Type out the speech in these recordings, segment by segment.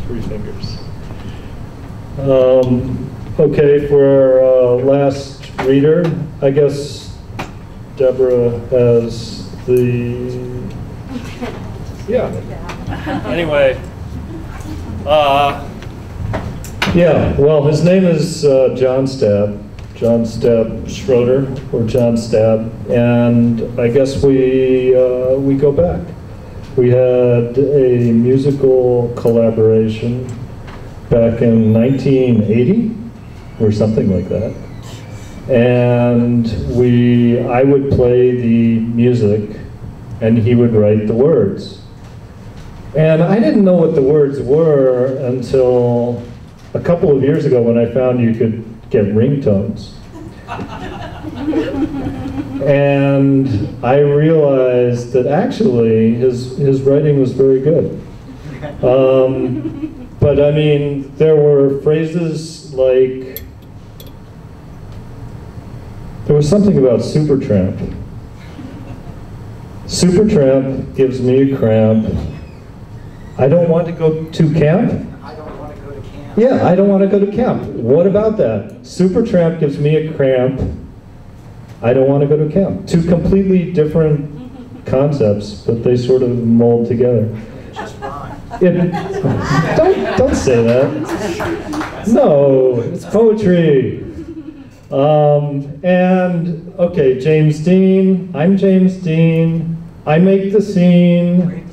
3 fingers. Okay, for our last reader, I guess Deborah has the, yeah. Anyway, yeah, well, his name is John Stabb Schroeder, or John Stabb, and I guess we go back. We had a musical collaboration back in 1980, or something like that. And I would play the music, and he would write the words. And I didn't know what the words were until a couple of years ago when I found you could get ringtones. And I realized that actually his writing was very good. But I mean, there were phrases like, there was something about Supertramp. Supertramp gives me a cramp. I don't want to go to camp. I don't want to go to camp. Yeah, I don't want to go to camp. What about that? Supertramp gives me a cramp. I don't want to go to camp. 2 completely different concepts, but they sort of mold together. Just rhyme. Don't say that. No, it's poetry. And okay, James Dean. I'm James Dean. I make the scene.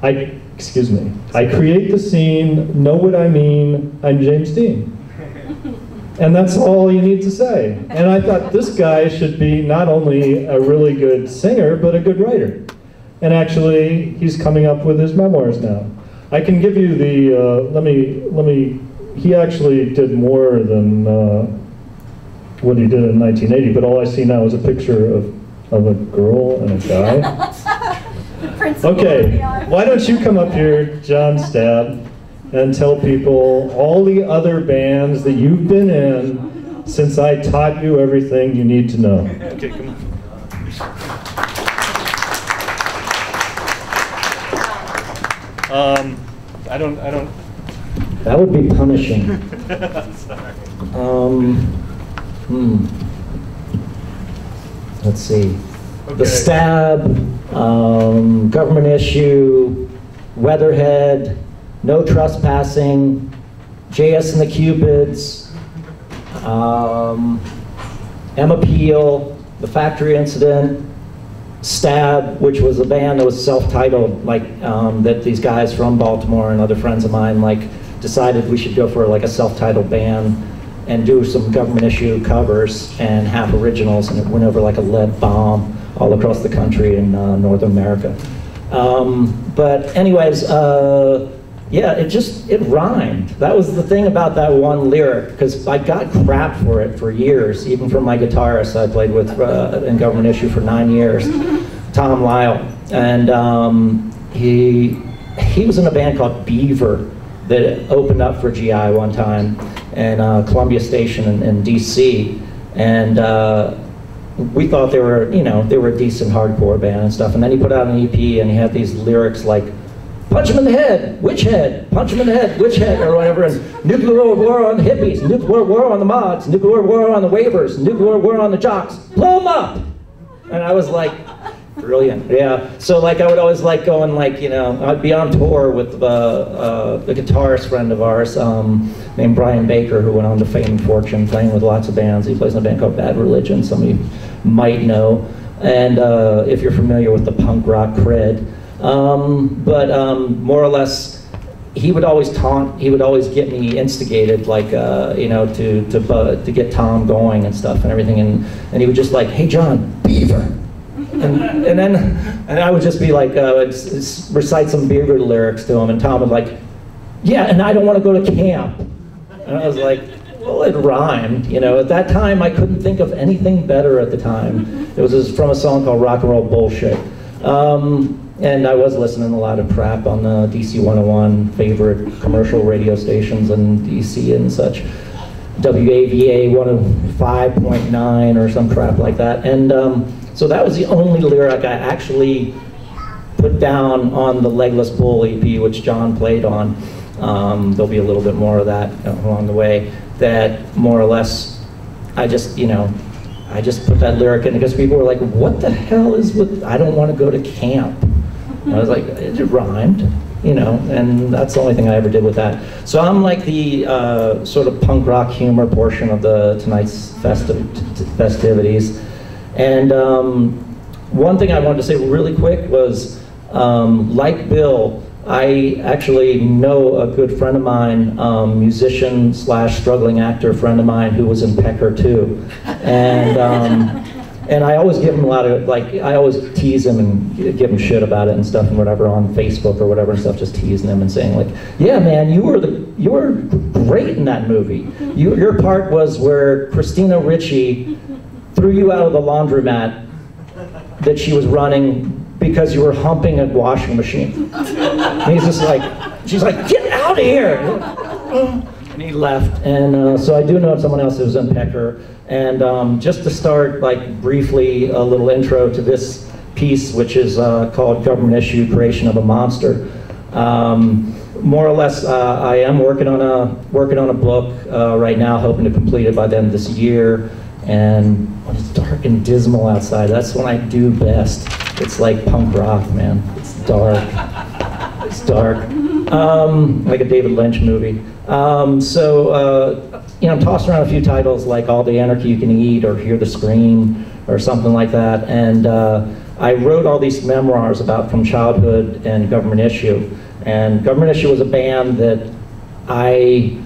Excuse me. I create the scene. Know what I mean? I'm James Dean. And that's all you need to say. And I thought this guy should be not only a really good singer, but a good writer. And actually, he's coming up with his memoirs now. I can give you the, he actually did more than what he did in 1980, but all I see now is a picture of a girl and a guy. Okay, why don't you come up here, John Stabb, and tell people all the other bands that you've been in since I taught you everything you need to know. okay, come on. I don't. That would be punishing. I'm sorry. Let's see. Okay. The Stabb, Government Issue, Weatherhead, No Trespassing, JS and the Cupids, Emma Peel, The Factory Incident, Stabb, which was a band that was self-titled, like that these guys from Baltimore and other friends of mine decided we should go for like a self-titled band and do some Government Issue covers and half originals, and it went over like a lead bomb all across the country in North America. But anyways, yeah, it rhymed. That was the thing about that one lyric, because I got crap for it for years, even from my guitarist I played with in Government Issue for 9 years, Tom Lyle. And he was in a band called Beaver that opened up for GI one time, and Columbia Station in DC. And we thought they were, they were a decent hardcore band and stuff. And then he put out an EP and he had these lyrics like, punch him in the head, witch head, punch him in the head, witch head, or whatever, and nuclear war on the hippies, nuclear war on the mods, nuclear war on the waivers, nuclear war on the jocks, blow them up! And I was like, brilliant, yeah. So like I would always like go and like, I'd be on tour with a guitarist friend of ours named Brian Baker, who went on to fame and fortune, playing with lots of bands. He plays in a band called Bad Religion, some of you might know. And if you're familiar with the punk rock cred. But more or less, he would always taunt, he would always get me instigated, like, to get Tom going and stuff and everything. And he would just like, hey John, Beaver. And I would just be like, recite some Beaver lyrics to him, and Tom would like, yeah, and I don't want to go to camp. And I was like, well, it rhymed, At that time, I couldn't think of anything better at the time. It was from a song called Rock and Roll Bullshit. And I was listening to a lot of crap on the DC 101 favorite commercial radio stations in DC and such. WAVA 105.9 or some crap like that. And so that was the only lyric I actually put down on the Legless Bowl EP, which John played on. There'll be a little bit more of that along the way. That more or less, I just put that lyric in because people were like, what the hell is with, I don't want to go to camp. And I was like, it rhymed, and that's the only thing I ever did with that. So I'm like the sort of punk rock humor portion of tonight's festivities. And one thing I wanted to say really quick was, like Bill, I actually know a good friend of mine, musician / struggling actor friend of mine who was in Pecker too. And I always give him a lot of, I always tease him and give him shit about it and stuff and whatever on Facebook or whatever and stuff, just teasing him and saying like, yeah man, you were great in that movie. Your part was where Christina Ricci threw you out of the laundromat that she was running because you were humping a washing machine. And he's just like, she's like, get out of here! And he left. And so I do know someone else who was in Pecker. And just to start, briefly, a little intro to this piece, which is called Government Issue, Creation of a Monster. More or less, I am working on a book right now, hoping to complete it by the end of this year. And when it's dark and dismal outside, that's when I do best. It's like punk rock, man. It's dark. It's dark. Like a David Lynch movie. I'm tossing around a few titles like All the Anarchy You Can Eat or Hear the Scream or something like that. And I wrote all these memoirs from childhood and Government Issue. And Government Issue was a band that I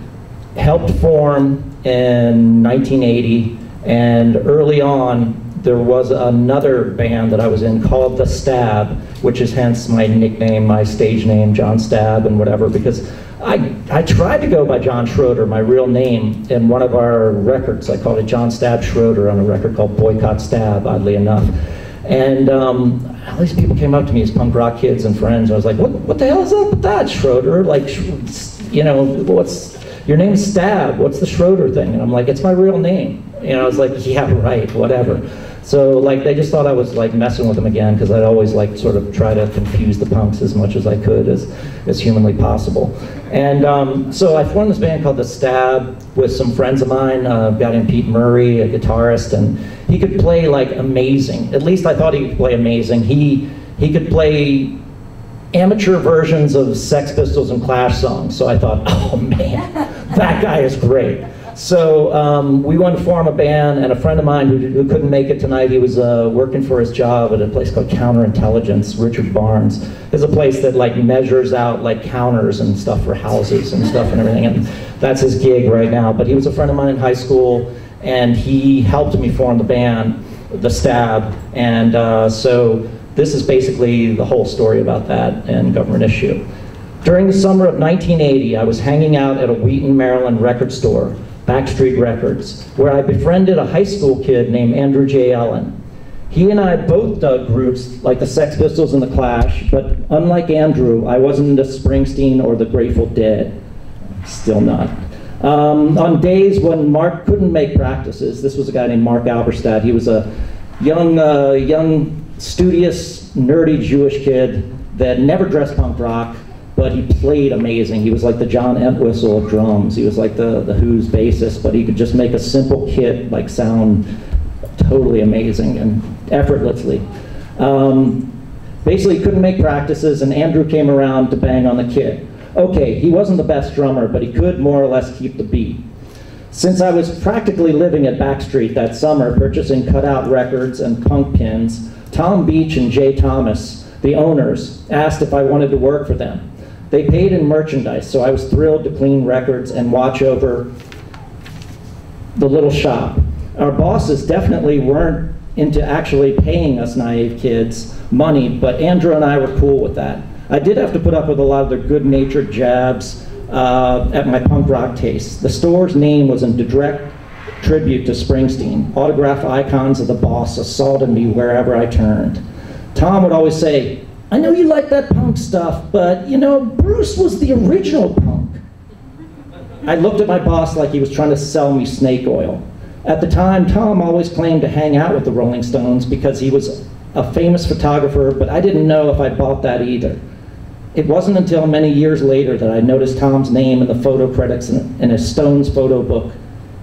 helped form in 1980. And early on, there was another band that I was in called the Stabb, which is hence my nickname, my stage name, John Stabb and whatever, because I tried to go by John Schroeder, my real name, in one of our records. I called it John Stabb Schroeder on a record called Boycott Stabb, oddly enough. And all these people came up to me as punk rock kids and friends. I was like, what the hell is up with that, Schroeder? What's your name's Stabb, what's the Schroeder thing? And I'm like, it's my real name. I was like, yeah, right, whatever. So they just thought I was messing with them again because I'd always sort of try to confuse the punks as much as I could as humanly possible. And so I formed this band called the Stabb with some friends of mine, a guy named Pete Murray, a guitarist, and he could play amazing. At least I thought he could play amazing. He could play amateur versions of Sex Pistols and Clash songs. So I thought, oh man, that guy is great. So we wanted to form a band, and a friend of mine who couldn't make it tonight, he was working for his job at a place called Counterintelligence, Richard Barnes. It's a place that measures out counters and stuff for houses and stuff and everything, and that's his gig right now. But he was a friend of mine in high school, and he helped me form the band, the Stabb, and so this is basically the whole story about that and Government Issue. During the summer of 1980, I was hanging out at a Wheaton, Maryland record store, Backstreet Records, where I befriended a high school kid named Andrew J. Ellen. He and I both dug groups like the Sex Pistols and the Clash, but unlike Andrew, I wasn't into Springsteen or the Grateful Dead. Still not. On days when Mark couldn't make practices, this was a guy named Mark Alberstadt. He was a young, studious, nerdy Jewish kid that never dressed punk rock, but he played amazing. He was like the John Entwistle of drums. He was like the Who's bassist, but he could just make a simple kit sound totally amazing and effortlessly. Basically, he couldn't make practices, and Andrew came around to bang on the kit. Okay, he wasn't the best drummer, but he could more or less keep the beat. Since I was practically living at Backstreet that summer, purchasing cutout records and punk pins, Tom Beach and Jay Thomas, the owners, asked if I wanted to work for them. They paid in merchandise, so I was thrilled to clean records and watch over the little shop. Our bosses definitely weren't into actually paying us naive kids money, but Andrew and I were cool with that. I did have to put up with a lot of their good-natured jabs at my punk rock taste. The store's name was in direct tribute to Springsteen. Autographed icons of the boss assaulted me wherever I turned. Tom would always say, I know you like that punk stuff, but Bruce was the original punk. I looked at my boss like he was trying to sell me snake oil. At the time, Tom always claimed to hang out with the Rolling Stones because he was a famous photographer, but I didn't know if I bought that either. It wasn't until many years later that I noticed Tom's name in the photo credits in a Stones photo book.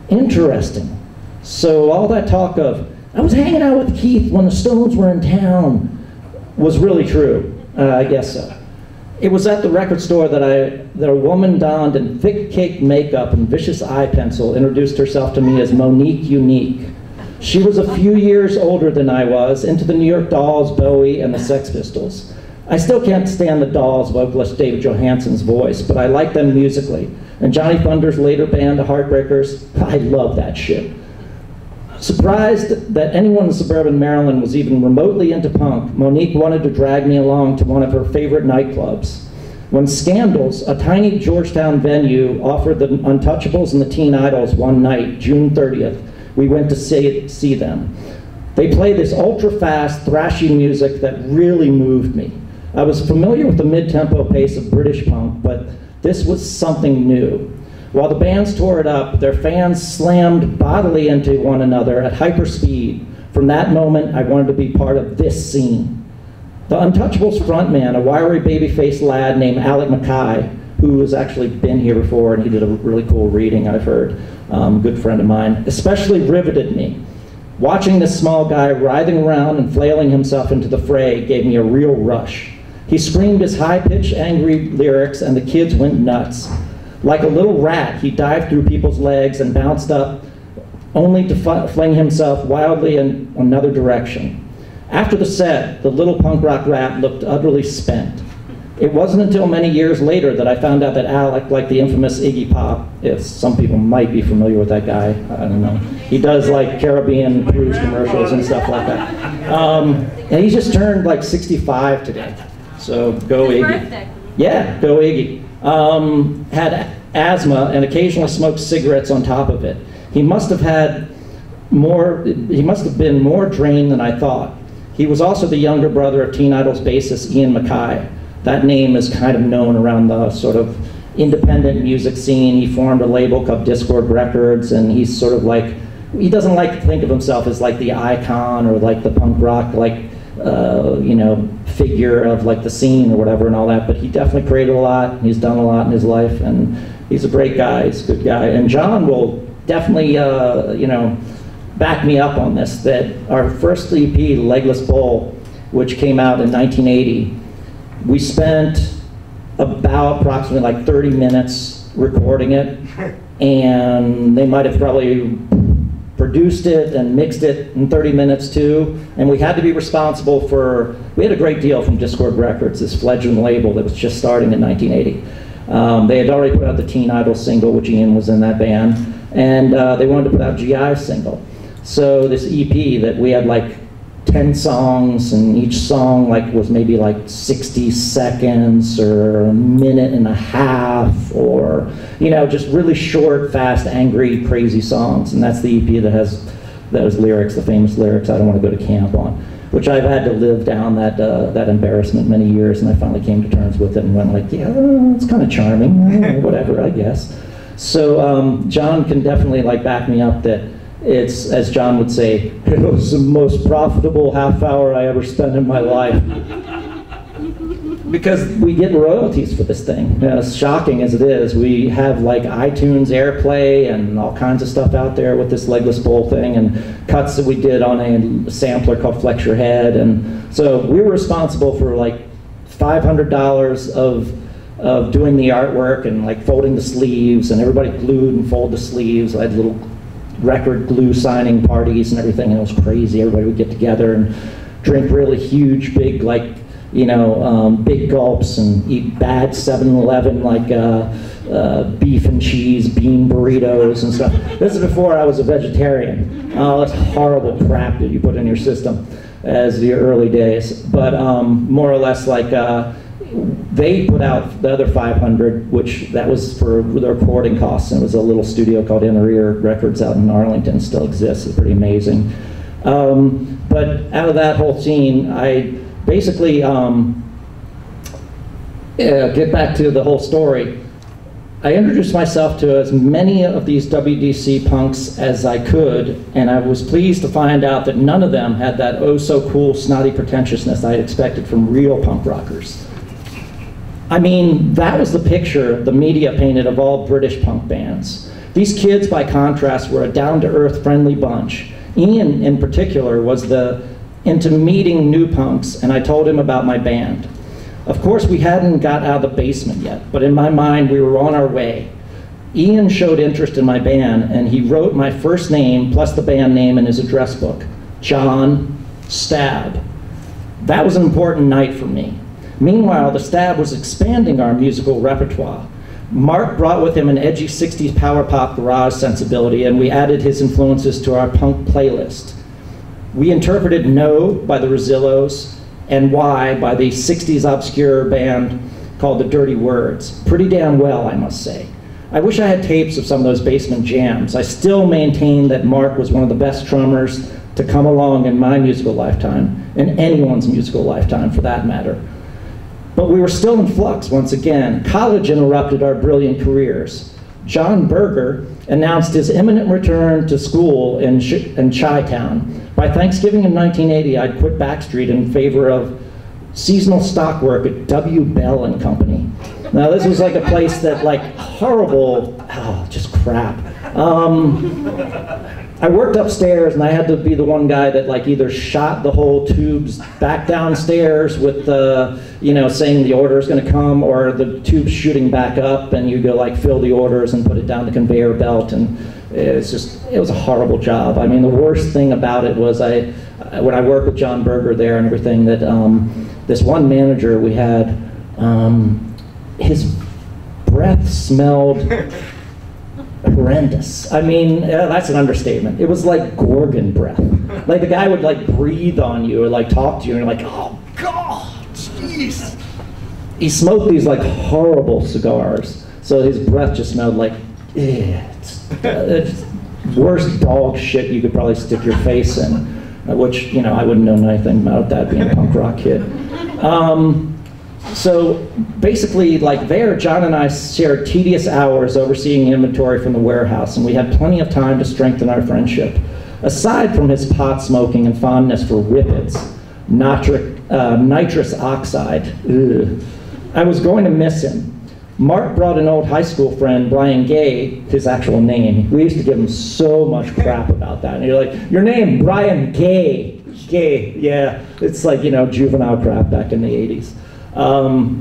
Interesting. So all that talk of, I was hanging out with Keith when the Stones were in town, was really true. I guess so. It was at the record store that a woman donned in thick cake makeup and vicious eye pencil introduced herself to me as Monique Unique. She was a few years older than I was, into the New York Dolls, Bowie, and the Sex Pistols. I still can't stand the Dolls' vocalist David Johansen's voice, but I like them musically. And Johnny Thunder's later band, the Heartbreakers, I love that shit. Surprised that anyone in suburban Maryland was even remotely into punk, Monique wanted to drag me along to one of her favorite nightclubs. When Scandals, a tiny Georgetown venue, offered the Untouchables and the Teen Idols one night, June 30th, we went to see them. They played this ultra-fast, thrashy music that really moved me. I was familiar with the mid-tempo pace of British punk, but this was something new. While the bands tore it up, their fans slammed bodily into one another at hyper speed. From that moment, I wanted to be part of this scene. The Untouchables frontman, a wiry baby-faced lad named Alec Mackay, who has actually been here before, and he did a really cool reading, I've heard, good friend of mine, especially riveted me. Watching this small guy writhing around and flailing himself into the fray gave me a real rush. He screamed his high-pitched, angry lyrics, and the kids went nuts. Like a little rat, he dived through people's legs and bounced up, only to fling himself wildly in another direction. After the set, the little punk rock rat looked utterly spent. It wasn't until many years later that I found out that Alec, like the infamous Iggy Pop, if some people might be familiar with that guy, I don't know. He does like Caribbean cruise commercials and stuff like that. And he just turned like 65 today. So go Iggy. Yeah, go Iggy. Had asthma and occasionally smoked cigarettes on top of it. He must have been more drained than I thought. He was also the younger brother of Teen Idol's bassist Ian Mackay. That name is kind of known around the sort of independent music scene. He formed a label called Discord Records, and he's sort of like, he doesn't like to think of himself as like the icon or like the punk rock, like, you know, figure of like the scene or whatever and all that, but he definitely created a lot. He's done a lot in his life, and he's a great guy, he's a good guy. And John will definitely, you know, back me up on this, that our first EP, Legless Bowl, which came out in 1980, we spent about approximately like 30 minutes recording it, and they might have probably produced it and mixed it in 30 minutes too, and we had to be responsible for, we had a great deal from Discord Records, this fledgling label that was just starting in 1980. They had already put out the Teen Idol single, which Ian was in that band, and they wanted to put out GI's single. So this EP that we had like 10 songs, and each song like was maybe like 60 seconds or a minute and a half, or, you know, just really short, fast, angry, crazy songs. And that's the EP that has those lyrics, the famous lyrics, I don't want to go to camp on, which I've had to live down that embarrassment many years, and I finally came to terms with it and went like, yeah, it's kind of charming, whatever, I guess. So John can definitely like back me up that it's, as John would say, it was the most profitable half hour I ever spent in my life. Because we get royalties for this thing. As shocking as it is, we have like iTunes Airplay and all kinds of stuff out there with this Legless Bowl thing, and cuts that we did on a sampler called Flex Your Head. And so we were responsible for like $500 of doing the artwork and like folding the sleeves, and everybody glued and folded the sleeves. I had little record glue signing parties and everything, and it was crazy. Everybody would get together and drink really huge, big, like, you know, big gulps, and eat bad 7-Eleven, like beef and cheese bean burritos and stuff. This is before I was a vegetarian. Oh, that's horrible crap that you put in your system as the early days. But more or less, like, they put out the other 500, which that was for the recording costs, and it was a little studio called Inner Ear Records out in Arlington, still exists. It's pretty amazing. But out of that whole scene, I basically, get back to the whole story. I introduced myself to as many of these WDC punks as I could, and I was pleased to find out that none of them had that oh so cool snotty pretentiousness I had expected from real punk rockers. I mean, that was the picture the media painted of all British punk bands. These kids, by contrast, were a down-to-earth, friendly bunch. Ian, in particular, was into meeting new punks, and I told him about my band. Of course, we hadn't got out of the basement yet, but in my mind, we were on our way. Ian showed interest in my band, and he wrote my first name plus the band name in his address book, John Stabb. That was an important night for me. Meanwhile, the Stabb was expanding our musical repertoire. Mark brought with him an edgy 60s power pop garage sensibility, and we added his influences to our punk playlist. We interpreted No by the Rudacilles and Why by the 60s obscure band called The Dirty Words. Pretty damn well, I must say. I wish I had tapes of some of those basement jams. I still maintain that Mark was one of the best drummers to come along in my musical lifetime, in anyone's musical lifetime for that matter. But we were still in flux once again. College interrupted our brilliant careers. John Berger announced his imminent return to school in Chi-Town. By Thanksgiving in 1980, I'd quit Backstreet in favor of seasonal stock work at W. Bell and Company. Now this was like a place that horrible, just crap. I worked upstairs and I had to be the one guy that either shot the whole tubes back downstairs with saying the order is going to come, or the tubes shooting back up and you go fill the orders and put it down the conveyor belt, and it was a horrible job. I mean, the worst thing about it was when I worked with John Berger there and everything, that this one manager we had, his breath smelled horrendous. I mean, that's an understatement. It was like Gorgon breath. The guy would breathe on you or talk to you and you're like, oh God, jeez. He smoked these horrible cigars, so his breath just smelled like, it's worst dog shit you could probably stick your face in, which, I wouldn't know anything about that being a punk rock kid. So basically, there, John and I shared tedious hours overseeing inventory from the warehouse, and we had plenty of time to strengthen our friendship. Aside from his pot smoking and fondness for whippets, nitrous oxide, I was going to miss him. Mark brought an old high school friend, Brian Gay, his actual name. We used to give him so much crap about that. And you're like, your name, Brian Gay. Gay, yeah. It's juvenile crap back in the 80s.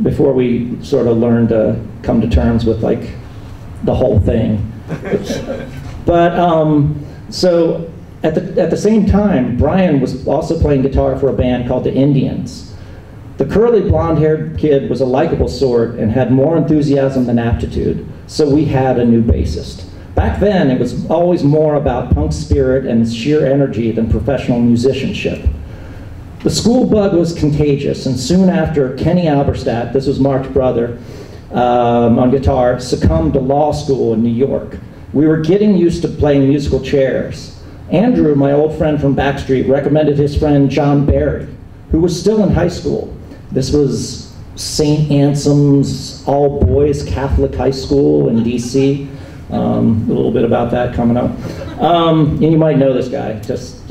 Before we sort of learned to come to terms with the whole thing. But so at the same time, Brian was also playing guitar for a band called the Indians. The curly blonde-haired kid was a likable sort and had more enthusiasm than aptitude, so we had a new bassist. Back then, it was always more about punk spirit and sheer energy than professional musicianship. The school bug was contagious, and soon after, Kenny Alberstadt, this was Mark's brother, on guitar, succumbed to law school in New York. We were getting used to playing musical chairs. Andrew, my old friend from Backstreet, recommended his friend John Barry, who was still in high school. This was St. Anselm's all-boys Catholic high school in DC. A little bit about that coming up. And you might know this guy, just,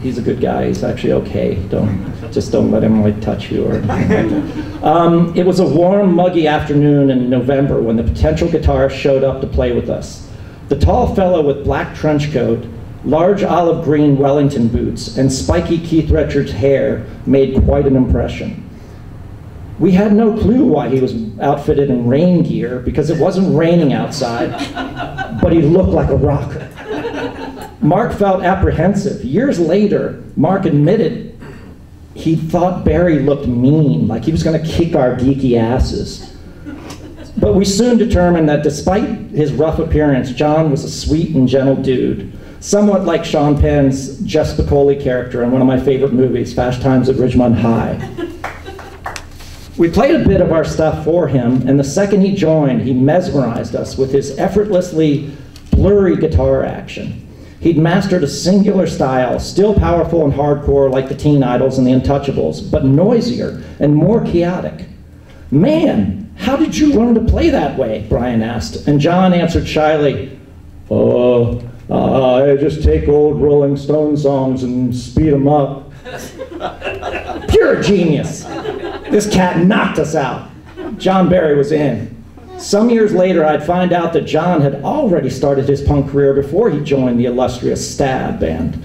he's a good guy. He's actually okay. Don't let him touch you or anything. It was a warm, muggy afternoon in November when the potential guitarist showed up to play with us. The tall fellow with black trench coat, large olive green Wellington boots, and spiky Keith Richards hair made quite an impression. We had no clue why he was outfitted in rain gear, because it wasn't raining outside, but he looked like a rocker. Mark felt apprehensive. Years later, Mark admitted he thought Barry looked mean, like he was going to kick our geeky asses. But we soon determined that despite his rough appearance, John was a sweet and gentle dude, somewhat like Sean Penn's Jess Piccoli character in one of my favorite movies, Fast Times at Ridgemont High. We played a bit of our stuff for him, and the second he joined, he mesmerized us with his effortlessly blurry guitar action. He'd mastered a singular style, still powerful and hardcore like the Teen Idols and the Untouchables, but noisier and more chaotic. Man, how did you learn to play that way? Brian asked, and John answered shyly, I just take old Rolling Stone songs and speed them up. Pure genius. This cat knocked us out. John Barry was in. Some years later, I'd find out that John had already started his punk career before he joined the illustrious Stabb band.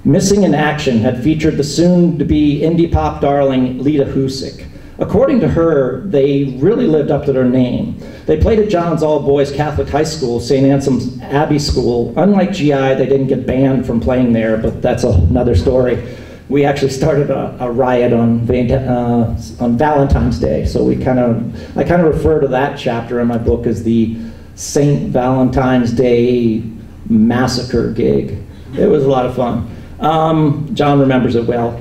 Missing in Action had featured the soon-to-be indie pop darling Lita Husick. According to her, they really lived up to their name. They played at John's all-boys Catholic high school, St. Anselm's Abbey School. Unlike GI, they didn't get banned from playing there, but that's another story. We actually started a riot on Valentine's Day, so I kind of refer to that chapter in my book as the St. Valentine's Day massacre gig. It was a lot of fun. John remembers it well.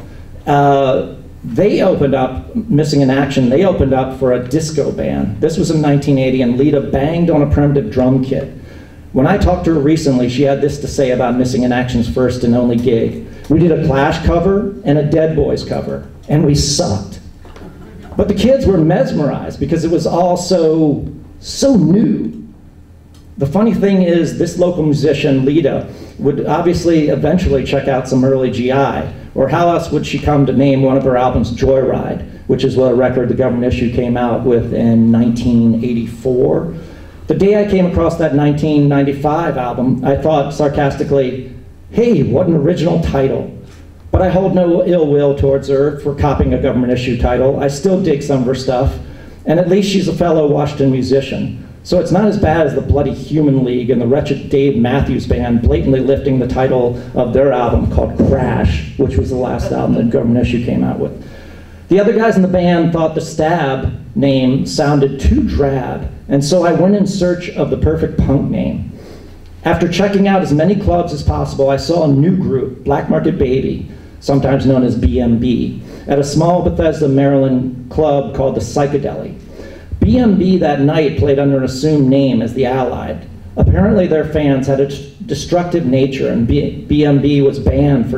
They opened up, Missing in Action, they opened up for a disco band. This was in 1980, and Lita banged on a primitive drum kit. When I talked to her recently, she had this to say about Missing in Action's first and only gig. We did a Clash cover and a Dead Boys cover, and we sucked. But the kids were mesmerized because it was all so new. The funny thing is, this local musician, Lita, would obviously eventually check out some early GI, or how else would she come to name one of her albums Joyride, which is what a record the government issue came out with in 1984. The day I came across that 1995 album, I thought sarcastically, hey, what an original title. But I hold no ill will towards her for copying a government issue title. I still dig some of her stuff, and at least she's a fellow Washington musician. So it's not as bad as the Bloody Human League and the wretched Dave Matthews Band blatantly lifting the title of their album called Crash, which was the last album that Government Issue came out with. The other guys in the band thought the Stabb name sounded too drab, and so I went in search of the perfect punk name. After checking out as many clubs as possible, I saw a new group, Black Market Baby, sometimes known as BMB, at a small Bethesda, Maryland club called the Psychedelic. BMB that night played under an assumed name as the Allied. Apparently their fans had a destructive nature, and BMB was banned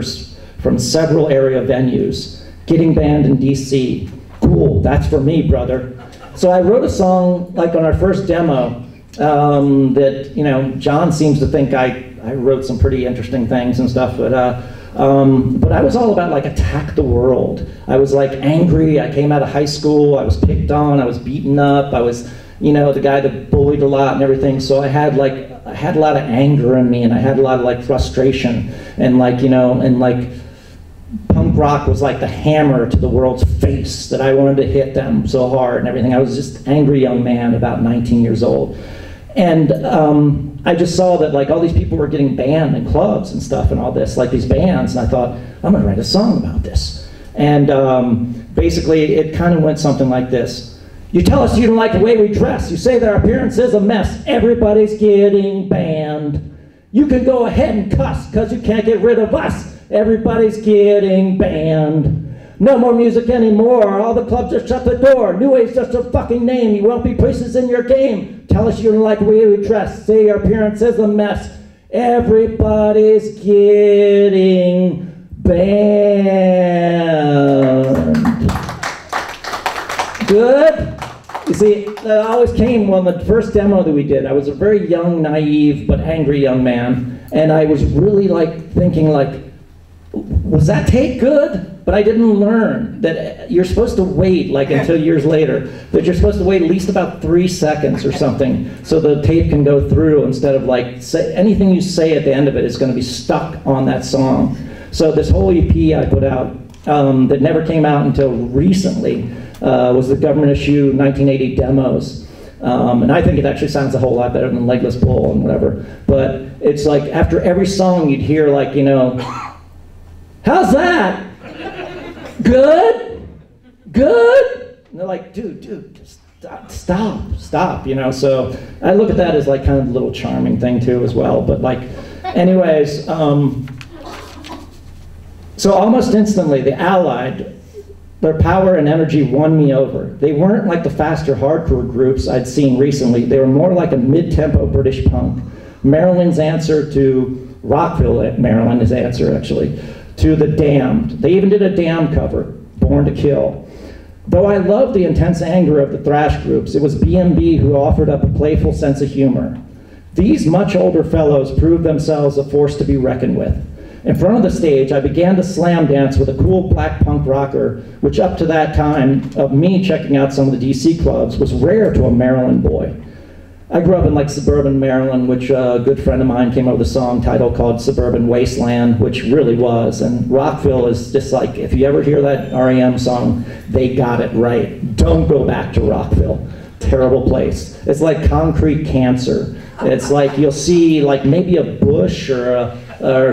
from several area venues, getting banned in DC. Cool, that's for me, brother. So I wrote a song, like on our first demo, that, you know, John seems to think I wrote some pretty interesting things and stuff, but I was all about like attack the world. I was like angry. I came out of high school. I was picked on. I was beaten up. I was, you know, the guy that bullied a lot and everything. So I had a lot of anger in me, and I had a lot of like frustration, and like, you know, and like punk rock was like the hammer to the world's face that I wanted to hit them so hard and everything. I was just an angry young man about 19 years old. And I just saw that like all these people were getting banned in clubs and stuff and all this, like these bands, and I thought, I'm gonna write a song about this. And basically it kind of went something like this. You tell us you don't like the way we dress. You say that our appearance is a mess. Everybody's getting banned. You can go ahead and cuss, cause you can't get rid of us. Everybody's getting banned. No more music anymore. All the clubs are shut the door. New Wave's just a fucking name. You won't be places in your game. Tell us you don't like the way we dress. Say your appearance is a mess. Everybody's getting banned. Good? You see, that always came on the first demo that we did. I was a very young, naive, but angry young man. And I was really like thinking like, was that take good? But I didn't learn that you're supposed to wait like until years later, that you're supposed to wait at least about 3 seconds or something so the tape can go through, instead of like anything you say at the end of it is going to be stuck on that song. So this whole EP I put out that never came out until recently was the government issue 1980 demos. And I think it actually sounds a whole lot better than Legless Bowl and whatever. But it's like after every song you'd hear like, you know, how's that? Good? Good? And they're like, dude, just stop, you know? So I look at that as like kind of a little charming thing too as well. But like, anyways, so almost instantly, the Allied, their power and energy won me over. They weren't like the faster hardcore groups I'd seen recently. They were more like a mid-tempo British punk. Maryland's answer to, Rockville, Maryland's answer actually, to the Damned. They even did a Damned cover, Born to Kill. Though I loved the intense anger of the thrash groups, it was BMB who offered up a playful sense of humor. These much older fellows proved themselves a force to be reckoned with. In front of the stage, I began to slam dance with a cool black punk rocker, which up to that time of me checking out some of the DC clubs was rare to a Maryland boy. I grew up in like suburban Maryland, which a good friend of mine came up with a song title called Suburban Wasteland, which really was. And Rockville is just like, if you ever hear that REM song, they got it right. Don't go back to Rockville. Terrible place. It's like concrete cancer. It's like you'll see like maybe a bush or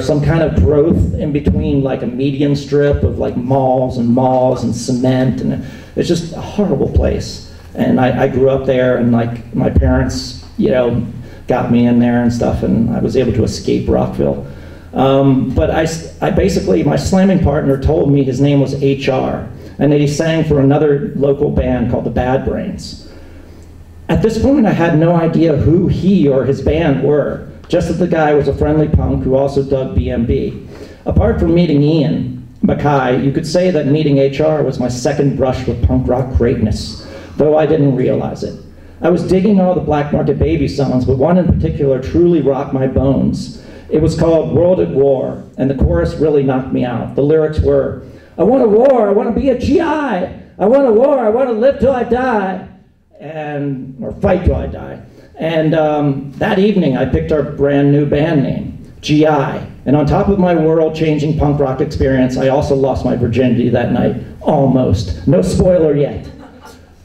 some kind of growth in between like a median strip of like malls and cement, and it's just a horrible place. And I grew up there, and like my parents, you know, got me in there and stuff, and I was able to escape Rockville. But I basically, my slamming partner told me his name was HR, and that he sang for another local band called the Bad Brains. At this point, I had no idea who he or his band were, just that the guy was a friendly punk who also dug BMB. Apart from meeting Ian Mackay, you could say that meeting HR was my second brush with punk rock greatness, though I didn't realize it. I was digging all the Black Market Baby songs, but one in particular truly rocked my bones. It was called World at War, and the chorus really knocked me out. The lyrics were, I want a war, I want to be a GI. I want a war, I want to live till I die. Or fight till I die. And that evening, I picked our brand new band name, GI. And on top of my world-changing punk rock experience, I also lost my virginity that night. Almost. No spoiler yet.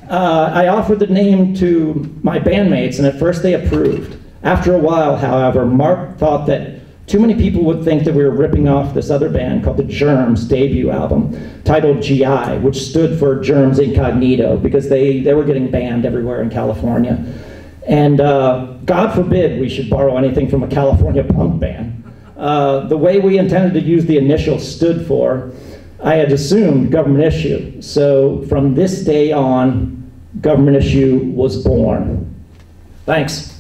I offered the name to my bandmates, and at first they approved. After a while, however, Mark thought that too many people would think that we were ripping off this other band called the Germs' debut album, titled GI, which stood for Germs Incognito, because they were getting banned everywhere in California. And God forbid we should borrow anything from a California punk band. The way we intended to use the initials stood for, I had assumed, Government Issue. So from this day on, Government Issue was born. Thanks.